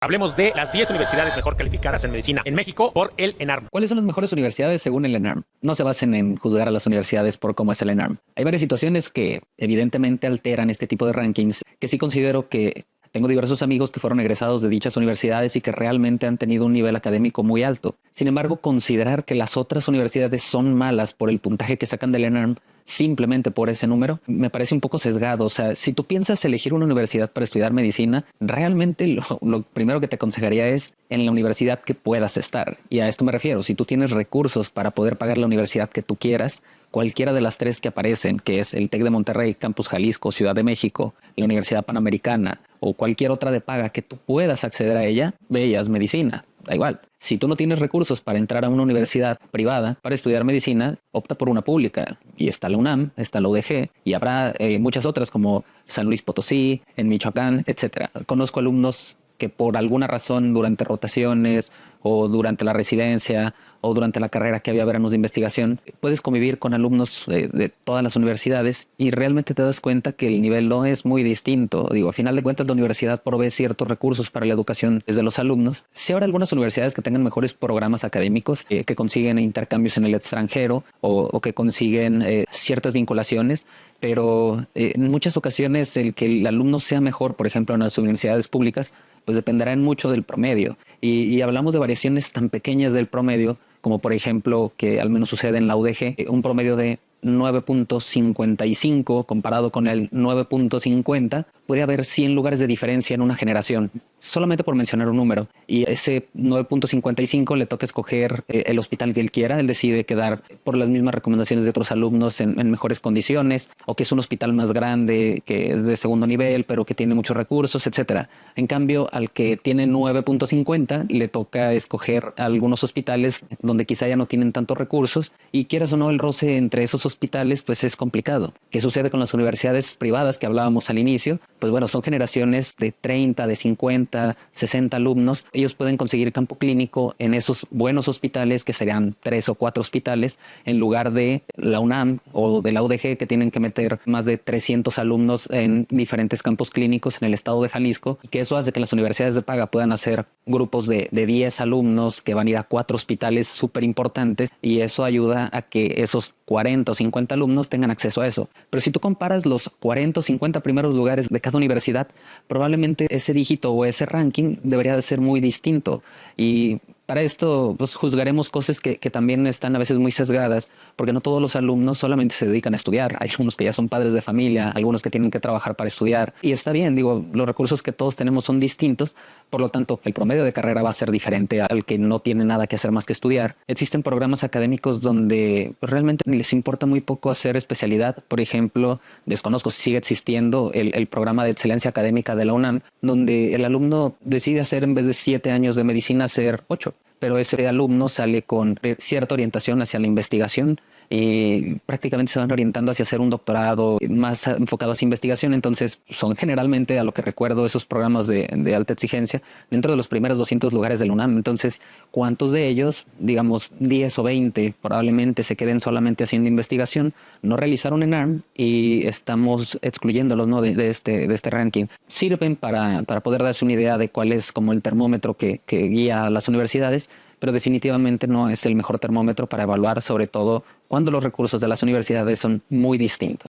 Hablemos de las 10 universidades mejor calificadas en medicina en México por el ENARM. ¿Cuáles son las mejores universidades según el ENARM? No se basen en juzgar a las universidades por cómo es el ENARM. Hay varias situaciones que evidentemente alteran este tipo de rankings, que sí considero que tengo diversos amigos que fueron egresados de dichas universidades y que realmente han tenido un nivel académico muy alto. Sin embargo, considerar que las otras universidades son malas por el puntaje que sacan del ENARM simplemente por ese número, me parece un poco sesgado. O sea, si tú piensas elegir una universidad para estudiar medicina, realmente lo primero que te aconsejaría es en la universidad que puedas estar. Y a esto me refiero, si tú tienes recursos para poder pagar la universidad que tú quieras, cualquiera de las tres que aparecen, que es el TEC de Monterrey, Campus Jalisco, Ciudad de México, la Universidad Panamericana o cualquier otra de paga que tú puedas acceder a ella, veas medicina, da igual. Si tú no tienes recursos para entrar a una universidad privada para estudiar medicina, opta por una pública. Y está la UNAM, está la UDG y habrá muchas otras como San Luis Potosí, en Michoacán, etcétera. Conozco alumnos que por alguna razón durante rotaciones o durante la residencia o durante la carrera que había veranos de investigación, puedes convivir con alumnos de todas las universidades y realmente te das cuenta que el nivel no es muy distinto. Digo, a final de cuentas la universidad provee ciertos recursos para la educación desde los alumnos. Sí habrá algunas universidades que tengan mejores programas académicos, que consiguen intercambios en el extranjero o que consiguen ciertas vinculaciones, pero en muchas ocasiones el que el alumno sea mejor, por ejemplo, en las universidades públicas, pues dependerá en mucho del promedio. Y hablamos de variaciones tan pequeñas del promedio, como por ejemplo, que al menos sucede en la UDG, un promedio de 9.55 comparado con el 9.50, puede haber 100 lugares de diferencia en una generación, solamente por mencionar un número. Y ese 9.55 le toca escoger el hospital que él quiera. Él decide quedar por las mismas recomendaciones de otros alumnos en mejores condiciones, o que es un hospital más grande, que es de segundo nivel, pero que tiene muchos recursos, etcétera. En cambio, al que tiene 9.50 le toca escoger algunos hospitales donde quizá ya no tienen tantos recursos, y quieras o no, el roce entre esos hospitales pues es complicado. ¿Qué sucede con las universidades privadas que hablábamos al inicio? Pues bueno, son generaciones de 30, de 50, 60 alumnos. Ellos pueden conseguir campo clínico en esos buenos hospitales, que serían 3 o 4 hospitales, en lugar de la UNAM o de la UDG, que tienen que meter más de 300 alumnos en diferentes campos clínicos en el estado de Jalisco, y que eso hace que las universidades de paga puedan hacer grupos de 10 alumnos que van a ir a 4 hospitales súper importantes, y eso ayuda a que esos 40 o 50 alumnos tengan acceso a eso. Pero si tú comparas los 40 o 50 primeros lugares de cada universidad, probablemente ese dígito o ese ranking debería de ser muy distinto. Y para esto pues juzgaremos cosas que también están a veces muy sesgadas, porque no todos los alumnos solamente se dedican a estudiar. Hay algunos que ya son padres de familia, algunos que tienen que trabajar para estudiar. Y está bien, digo, los recursos que todos tenemos son distintos, por lo tanto el promedio de carrera va a ser diferente al que no tiene nada que hacer más que estudiar. Existen programas académicos donde pues, realmente les importa muy poco hacer especialidad. Por ejemplo, desconozco si sigue existiendo el programa de excelencia académica de la UNAM, donde el alumno decide hacer, en vez de 7 años de medicina, hacer 8. Pero ese alumno sale con cierta orientación hacia la investigación y prácticamente se van orientando hacia hacer un doctorado más enfocado hacia investigación. Entonces son generalmente, a lo que recuerdo, esos programas de alta exigencia dentro de los primeros 200 lugares de la UNAM. Entonces, ¿cuántos de ellos, digamos 10 o 20, probablemente se queden solamente haciendo investigación, no realizaron ENARM y estamos excluyéndolos, ¿no? de este ranking? Sirven para poder darse una idea de cuál es como el termómetro que guía a las universidades, pero definitivamente no es el mejor termómetro para evaluar, sobre todo cuando los recursos de las universidades son muy distintos.